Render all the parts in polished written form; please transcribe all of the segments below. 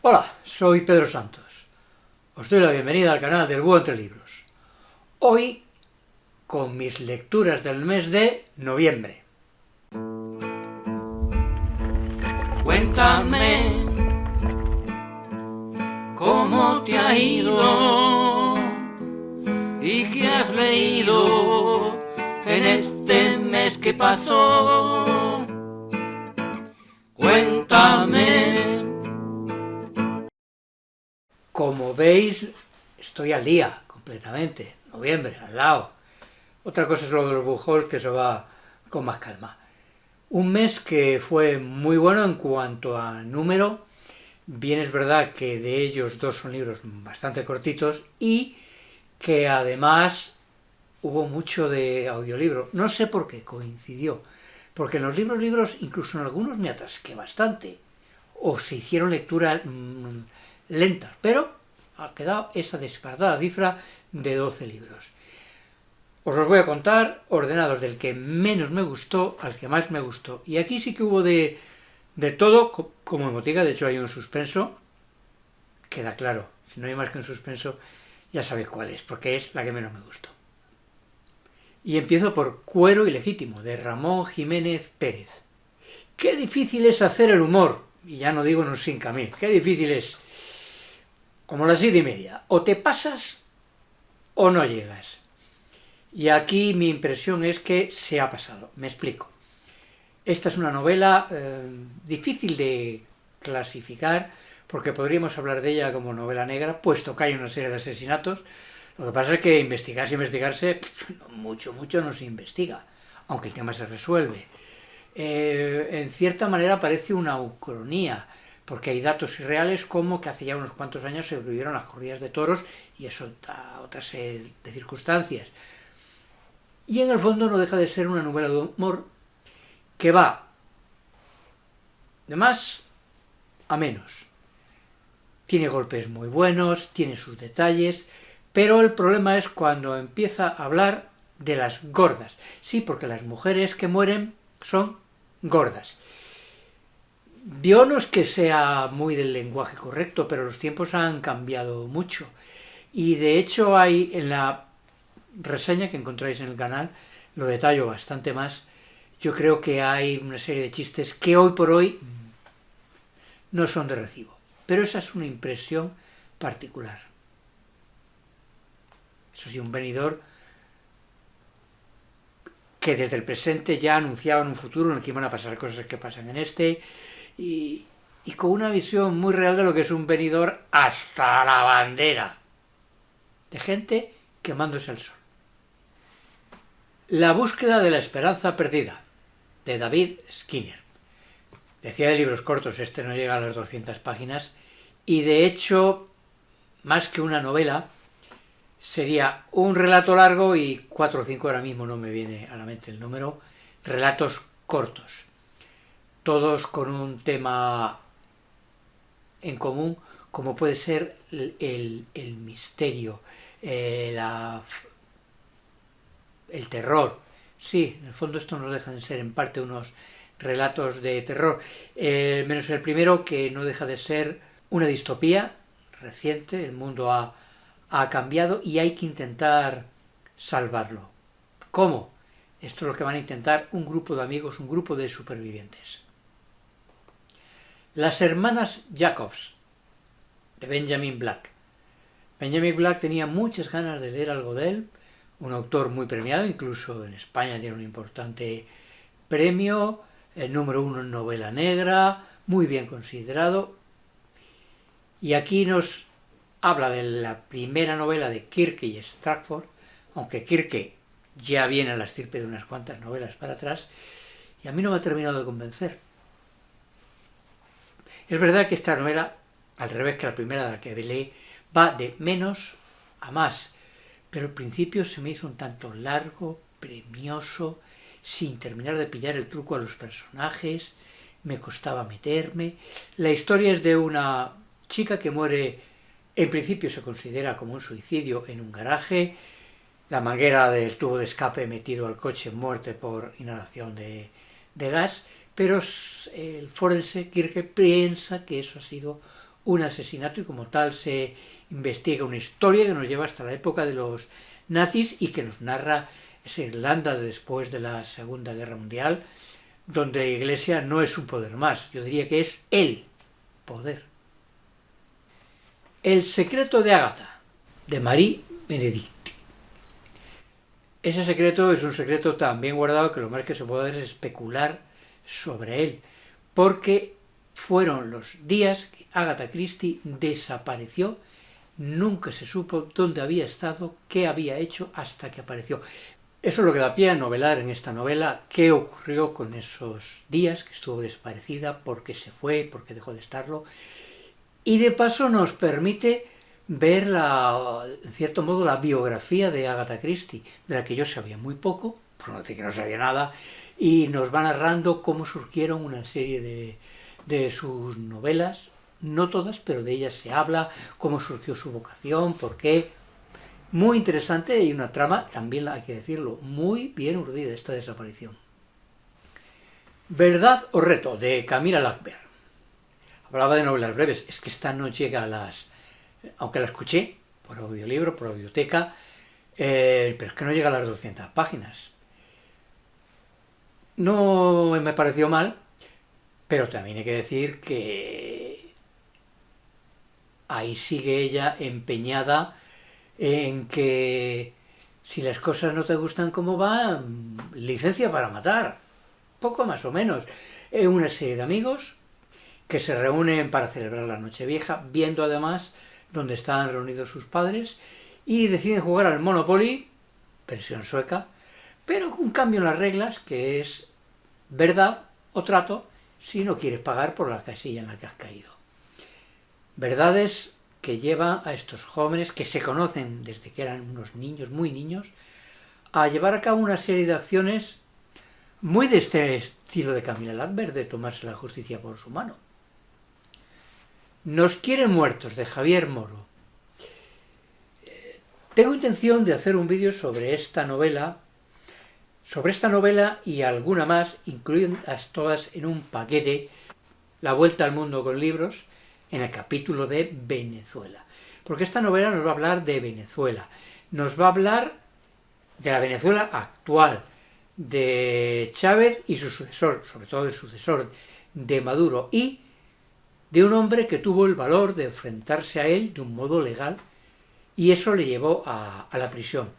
Hola, soy Pedro Santos. Os doy la bienvenida al canal del Búho Entre Libros. Hoy con mis lecturas del mes de noviembre. Cuéntame cómo te ha ido y qué has leído en este mes que pasó. Cuéntame. Como veis, estoy al día, completamente. Noviembre, al lado. Otra cosa es lo de los bujols, que se va con más calma. Un mes que fue muy bueno en cuanto a número. Bien es verdad que de ellos dos son libros bastante cortitos y que además hubo mucho de audiolibro. No sé por qué coincidió. Porque en los libros, incluso en algunos me atasqué bastante. O se hicieron lecturas lentas. Pero ha quedado esa disparatada cifra de 12 libros. Os los voy a contar ordenados del que menos me gustó al que más me gustó. Y aquí sí que hubo de todo, como en botica. De hecho hay un suspenso. Queda claro, si no hay más que un suspenso, ya sabéis cuál es, porque es la que menos me gustó. Y empiezo por Cuero ilegítimo, de Ramón Jiménez Pérez. Qué difícil es hacer el humor, y ya no digo en un 5000, qué difícil es. Como las 7:30, o te pasas o no llegas. Y aquí mi impresión es que se ha pasado. Me explico. Esta es una novela difícil de clasificar, porque podríamos hablar de ella como novela negra, puesto que hay una serie de asesinatos. Lo que pasa es que investigarse, mucho no se investiga, aunque el tema se resuelve. En cierta manera parece una ucronía, porque hay datos irreales como que hace ya unos cuantos años se prohibieron las corridas de toros, y eso da otra serie de circunstancias. Y en el fondo no deja de ser una novela de humor que va de más a menos. Tiene golpes muy buenos, tiene sus detalles, pero el problema es cuando empieza a hablar de las gordas. Sí, porque las mujeres que mueren son gordas. Yo no es que sea muy del lenguaje correcto, pero los tiempos han cambiado mucho. Y de hecho hay en la reseña que encontráis en el canal, lo detallo bastante más. Yo creo que hay una serie de chistes que hoy por hoy no son de recibo. Pero esa es una impresión particular. Eso sí, un venidor que desde el presente ya anunciaba en un futuro en el que iban a pasar cosas que pasan en este, y con una visión muy real de lo que es un venidor hasta la bandera, de gente quemándose al sol. La búsqueda de la esperanza perdida, de David Skinner. Decía de libros cortos, este no llega a las 200 páginas, y de hecho, más que una novela, sería un relato largo y 4 o 5, ahora mismo no me viene a la mente el número, relatos cortos, todos con un tema en común, como puede ser el misterio, el terror. Sí, en el fondo esto no deja de ser en parte unos relatos de terror, menos el primero, que no deja de ser una distopía reciente. El mundo ha cambiado y hay que intentar salvarlo. ¿Cómo? Esto es lo que van a intentar un grupo de amigos, un grupo de supervivientes. Las hermanas Jacobs, de Benjamin Black. Benjamin Black tenía muchas ganas de leer algo de él, un autor muy premiado, incluso en España tiene un importante premio, el número 1 en novela negra, muy bien considerado. Y aquí nos habla de la primera novela de Kirke y Stratford, aunque Kirke ya viene a la estirpe de unas cuantas novelas para atrás, y a mí no me ha terminado de convencer. Es verdad que esta novela, al revés que la primera que leí, va de menos a más, pero al principio se me hizo un tanto largo, premioso, sin terminar de pillar el truco a los personajes, me costaba meterme. La historia es de una chica que muere, en principio se considera como un suicidio, en un garaje, la manguera del tubo de escape metido al coche, muerte por inhalación de gas, pero el forense Kirke piensa que eso ha sido un asesinato y como tal se investiga una historia que nos lleva hasta la época de los nazis y que nos narra esa Irlanda después de la Segunda Guerra Mundial, donde la Iglesia no es un poder más, yo diría que es el poder. El secreto de Ágata, de Marie Benedicti. Ese secreto es un secreto tan bien guardado que lo más que se puede hacer es especular sobre él, porque fueron los días que Agatha Christie desapareció, nunca se supo dónde había estado, qué había hecho hasta que apareció. Eso es lo que da pie a novelar en esta novela qué ocurrió con esos días que estuvo desaparecida, por qué se fue, por qué dejó de estarlo, y de paso nos permite ver, en cierto modo, la biografía de Agatha Christie, de la que yo sabía muy poco, por no decir que no sabía nada, y nos va narrando cómo surgieron una serie de sus novelas, no todas, pero de ellas se habla, cómo surgió su vocación, por qué. Muy interesante y una trama, también hay que decirlo, muy bien urdida esta desaparición. ¿Verdad o reto?, de Camila Lackberg. Hablaba de novelas breves, es que esta no llega a las... aunque la escuché por audiolibro, por audioteca, pero es que no llega a las 200 páginas. No me pareció mal, pero también hay que decir que ahí sigue ella empeñada en que si las cosas no te gustan como va, licencia para matar, poco más o menos. Una serie de amigos que se reúnen para celebrar la Nochevieja, viendo además dónde estaban reunidos sus padres, y deciden jugar al Monopoly, versión sueca, pero con un cambio en las reglas, que es verdad o trato si no quieres pagar por la casilla en la que has caído. Verdades que llevan a estos jóvenes, que se conocen desde que eran unos niños, muy niños, a llevar a cabo una serie de acciones muy de este estilo de Camila Lackberg, de tomarse la justicia por su mano. Nos quieren muertos, de Javier Moro. Tengo intención de hacer un vídeo sobre esta novela y alguna más, incluidas todas en un paquete, La vuelta al mundo con libros, en el capítulo de Venezuela. Porque esta novela nos va a hablar de Venezuela, nos va a hablar de la Venezuela actual, de Chávez y su sucesor, sobre todo el sucesor de Maduro, y de un hombre que tuvo el valor de enfrentarse a él de un modo legal, y eso le llevó a la prisión.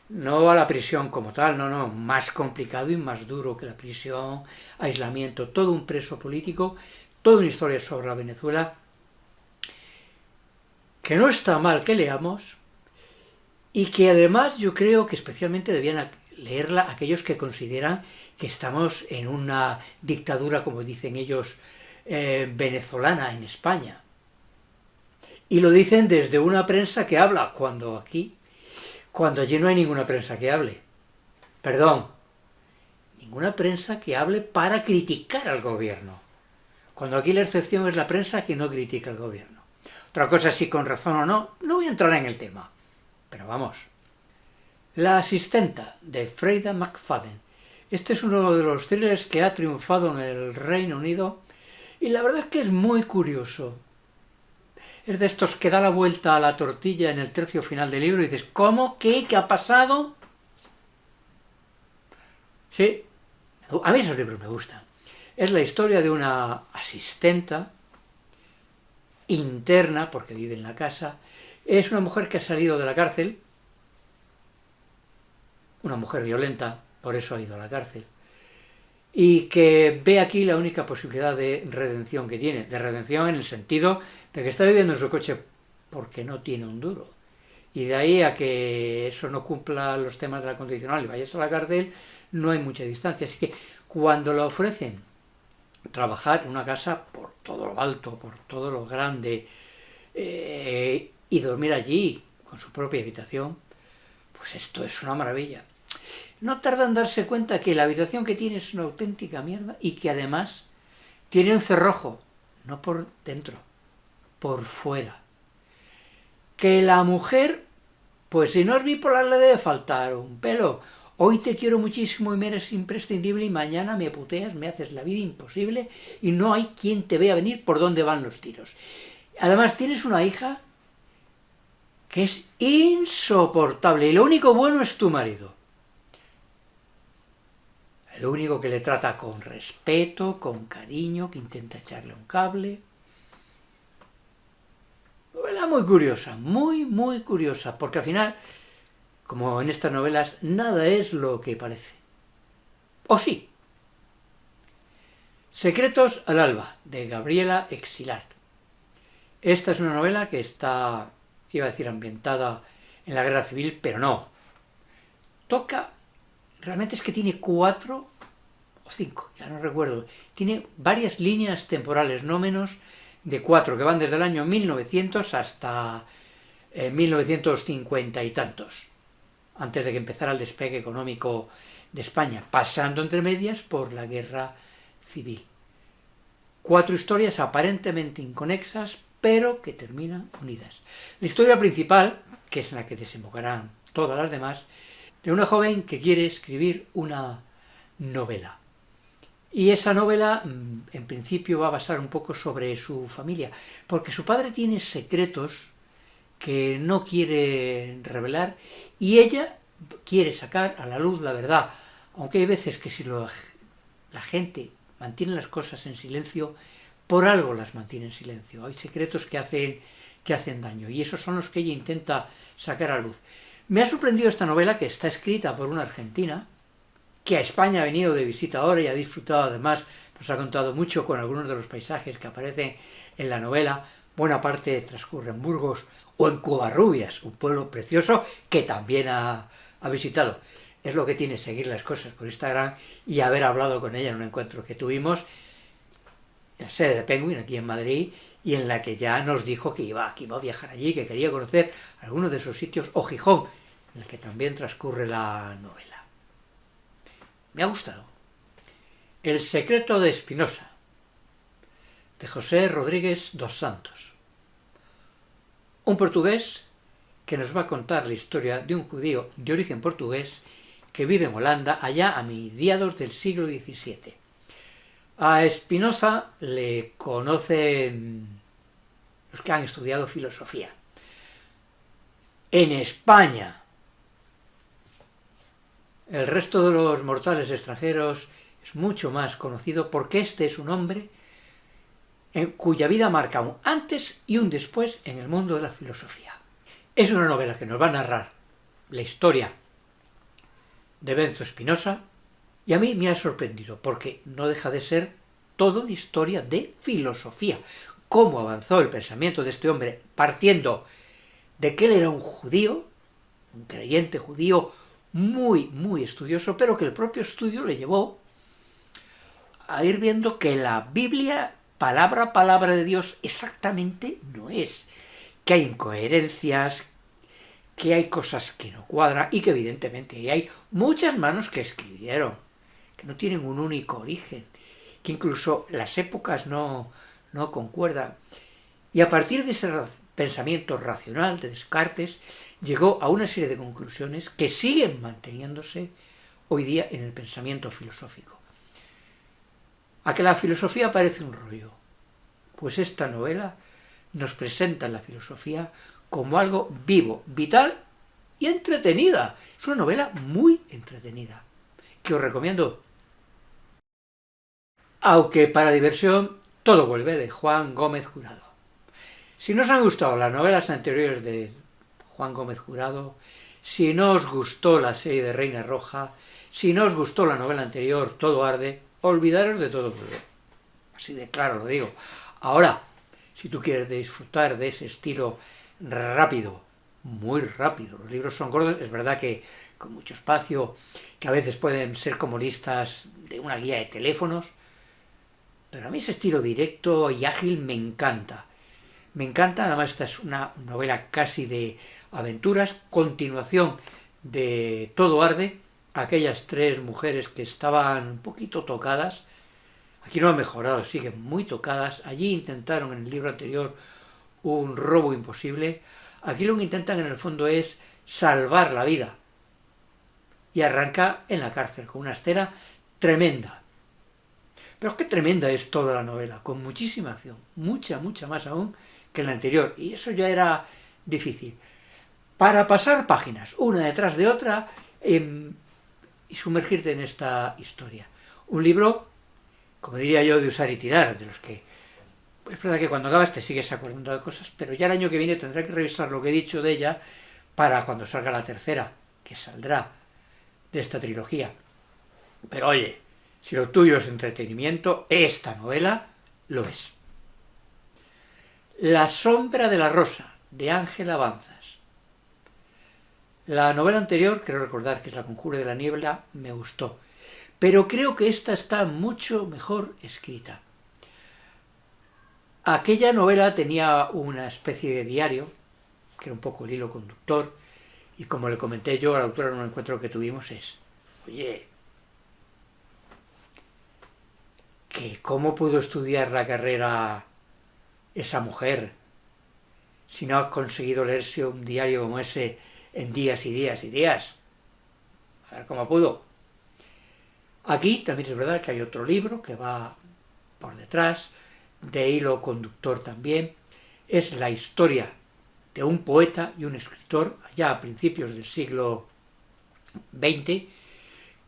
No a la prisión como tal, no, más complicado y más duro que la prisión, aislamiento, todo un preso político, toda una historia sobre la Venezuela, que no está mal que leamos, y que además yo creo que especialmente debían leerla aquellos que consideran que estamos en una dictadura, como dicen ellos, venezolana en España. Y lo dicen desde una prensa que habla, cuando allí no hay ninguna prensa que hable. Perdón, ninguna prensa que hable para criticar al gobierno. Cuando aquí la excepción es la prensa que no critica al gobierno. Otra cosa, si con razón o no, no voy a entrar en el tema. Pero vamos. La asistenta, de Freida McFadden. Este es uno de los thrillers que ha triunfado en el Reino Unido y la verdad es que es muy curioso. Es de estos que da la vuelta a la tortilla en el tercio final del libro y dices, ¿cómo? ¿Qué? ¿Qué ha pasado? Sí, a mí esos libros me gustan. Es la historia de una asistenta interna, porque vive en la casa. Es una mujer que ha salido de la cárcel, una mujer violenta, por eso ha ido a la cárcel, y que ve aquí la única posibilidad de redención que tiene, de redención en el sentido de que está viviendo en su coche porque no tiene un duro. Y de ahí a que eso no cumpla los temas de la condicional y vayas a la cárcel, no hay mucha distancia. Así que cuando le ofrecen trabajar en una casa por todo lo alto, por todo lo grande, y dormir allí con su propia habitación, pues esto es una maravilla. No tarda en darse cuenta que la habitación que tiene es una auténtica mierda y que además tiene un cerrojo, no por dentro, por fuera. Que la mujer, pues si no es bipolar le debe faltar un pelo. Hoy te quiero muchísimo y me eres imprescindible y mañana me puteas, me haces la vida imposible y no hay quien te vea venir por dónde van los tiros. Además tienes una hija que es insoportable y lo único bueno es tu marido. El único que le trata con respeto, con cariño, que intenta echarle un cable. Novela muy curiosa, muy curiosa, porque al final, como en estas novelas, nada es lo que parece. ¿O sí? Secretos al alba, de Gabriela Exilart. Esta es una novela que está, iba a decir, ambientada en la Guerra Civil, pero no. Toca, realmente es que tiene 4 o 5, ya no recuerdo. Tiene varias líneas temporales, no menos de 4, que van desde el año 1900 hasta 1950 y tantos, antes de que empezara el despegue económico de España, pasando entre medias por la Guerra Civil. 4 historias aparentemente inconexas, pero que terminan unidas. La historia principal, que es en la que desembocarán todas las demás, de una joven que quiere escribir una novela. Y esa novela, en principio, va a basar un poco sobre su familia, porque su padre tiene secretos que no quiere revelar y ella quiere sacar a la luz la verdad, aunque hay veces que si la gente mantiene las cosas en silencio, por algo las mantiene en silencio. Hay secretos que hacen daño y esos son los que ella intenta sacar a luz. Me ha sorprendido esta novela, que está escrita por una argentina, que a España ha venido de visita ahora y ha disfrutado, además, nos ha contado mucho con algunos de los paisajes que aparecen en la novela. Buena parte transcurre en Burgos o en Covarrubias, un pueblo precioso que también ha visitado. Es lo que tiene seguir las cosas por Instagram y haber hablado con ella en un encuentro que tuvimos en la sede de Penguin, aquí en Madrid, y en la que ya nos dijo que iba a viajar allí, que quería conocer algunos de esos sitios, o Gijón, en el que también transcurre la novela. Me ha gustado. El secreto de Espinosa, de José Rodríguez dos Santos. Un portugués que nos va a contar la historia de un judío de origen portugués que vive en Holanda allá a mediados del siglo XVII. A Espinosa le conocen los que han estudiado filosofía. En España, el resto de los mortales extranjeros es mucho más conocido porque este es un hombre cuya vida marca un antes y un después en el mundo de la filosofía. Es una novela que nos va a narrar la historia de Benzo Espinosa y a mí me ha sorprendido porque no deja de ser toda una historia de filosofía. Cómo avanzó el pensamiento de este hombre partiendo de que él era un judío, un creyente judío muy estudioso, pero que el propio estudio le llevó a ir viendo que la Biblia, palabra de Dios, exactamente no es, que hay incoherencias, que hay cosas que no cuadran y que evidentemente hay muchas manos que escribieron, que no tienen un único origen, que incluso las épocas no concuerdan. Y a partir de ese pensamiento racional de Descartes, llegó a una serie de conclusiones que siguen manteniéndose hoy día en el pensamiento filosófico. A que la filosofía parece un rollo, pues esta novela nos presenta la filosofía como algo vivo, vital y entretenida. Es una novela muy entretenida, que os recomiendo. Aunque para diversión todo vuelve, de Juan Gómez Jurado. Si no os han gustado las novelas anteriores de Juan Gómez Jurado, si no os gustó la serie de Reina Roja, si no os gustó la novela anterior, Todo arde, olvidaros de Todo vuelve. Así de claro lo digo. Ahora, si tú quieres disfrutar de ese estilo rápido, muy rápido, los libros son gordos, es verdad que con mucho espacio, que a veces pueden ser como listas de una guía de teléfonos, pero a mí ese estilo directo y ágil me encanta. Me encanta, además esta es una novela casi de aventuras, continuación de Todo arde, aquellas 3 mujeres que estaban un poquito tocadas, aquí no han mejorado, siguen muy tocadas, allí intentaron en el libro anterior un robo imposible, aquí lo que intentan en el fondo es salvar la vida, y arranca en la cárcel con una escena tremenda. Pero es que tremenda es toda la novela, con muchísima acción, mucha más aún que en la anterior, y eso ya era difícil. Para pasar páginas, una detrás de otra, y sumergirte en esta historia. Un libro, como diría yo, de usar y tirar, de los que... Es verdad que cuando acabas te sigues acordando de cosas, pero ya el año que viene tendré que revisar lo que he dicho de ella para cuando salga la tercera, que saldrá de esta trilogía. Pero oye, si lo tuyo es entretenimiento, esta novela lo es. La sombra de la rosa, de Ángel Avanzas. La novela anterior, creo recordar que es La conjura de la niebla, me gustó, pero creo que esta está mucho mejor escrita. Aquella novela tenía una especie de diario, que era un poco el hilo conductor, y como le comenté yo a la autora en un encuentro que tuvimos es, oye, que ¿cómo pudo estudiar la carrera esa mujer si no ha conseguido leerse un diario como ese en días y días y días? A ver cómo pudo. Aquí también es verdad que hay otro libro que va por detrás, de hilo conductor también, es la historia de un poeta y un escritor allá a principios del siglo XX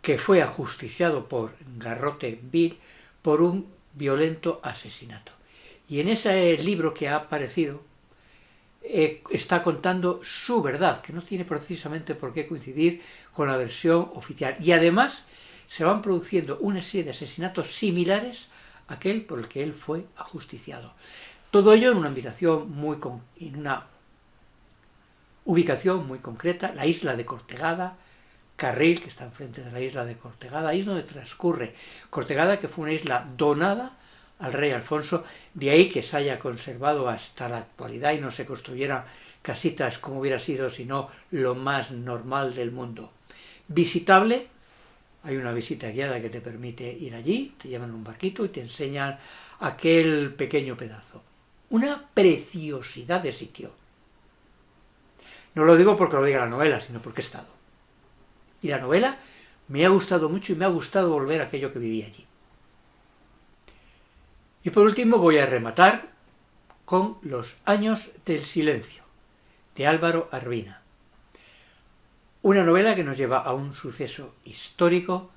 que fue ajusticiado por Garrote Vil por un violento asesinato. Y en ese libro que ha aparecido está contando su verdad, que no tiene precisamente por qué coincidir con la versión oficial. Y además se van produciendo una serie de asesinatos similares a aquel por el que él fue ajusticiado. Todo ello en una ubicación muy concreta, la isla de Cortegada, Carril, que está enfrente de la isla de Cortegada, ahí es donde transcurre Cortegada, que fue una isla donada al rey Alfonso, de ahí que se haya conservado hasta la actualidad y no se construyeran casitas como hubiera sido sino lo más normal del mundo. Visitable, hay una visita guiada que te permite ir allí, te llevan en un barquito y te enseñan aquel pequeño pedazo. Una preciosidad de sitio. No lo digo porque lo diga la novela, sino porque he estado. Y la novela me ha gustado mucho y me ha gustado volver a aquello que viví allí. Y por último voy a rematar con Los años del silencio, de Álvaro Arbina. Una novela que nos lleva a un suceso histórico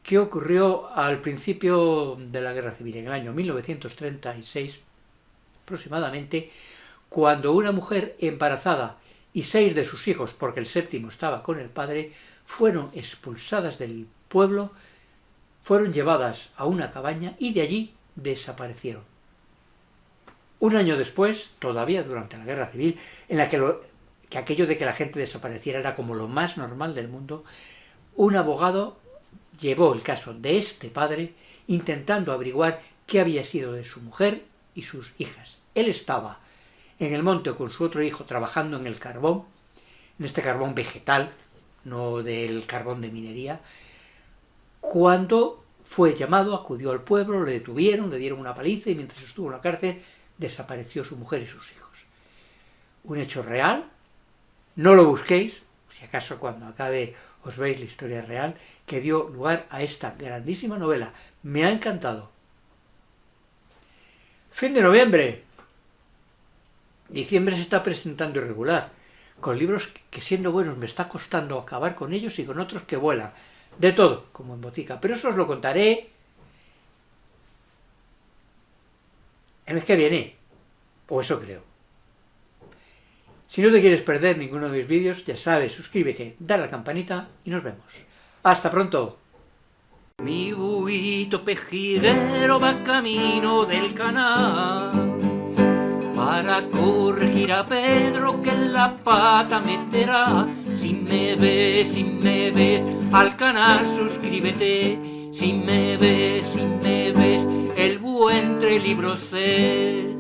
que ocurrió al principio de la Guerra Civil, en el año 1936 aproximadamente, cuando una mujer embarazada y 6 de sus hijos, porque el 7º estaba con el padre, fueron expulsadas del pueblo, fueron llevadas a una cabaña y de allí desaparecieron. Un año después, todavía durante la Guerra Civil, en la que aquello de que la gente desapareciera era como lo más normal del mundo, un abogado llevó el caso de este padre intentando averiguar qué había sido de su mujer y sus hijas. Él estaba en el monte con su otro hijo trabajando en el carbón, en este carbón vegetal, no del carbón de minería, cuando fue llamado, acudió al pueblo, le detuvieron, le dieron una paliza y mientras estuvo en la cárcel desapareció su mujer y sus hijos. Un hecho real, no lo busquéis, si acaso cuando acabe os veis la historia real, que dio lugar a esta grandísima novela. Me ha encantado. Fin de noviembre. Diciembre se está presentando irregular, con libros que siendo buenos me está costando acabar con ellos y con otros que vuelan. De todo, como en botica. Pero eso os lo contaré el mes que viene. O eso creo. Si no te quieres perder ninguno de mis vídeos, ya sabes, suscríbete, dale a la campanita y nos vemos. ¡Hasta pronto! Mi buito pejiguero va camino del canal para corregir a Pedro que en la pata meterá. Si me ves al canal suscríbete. Si me ves el buen libro sé.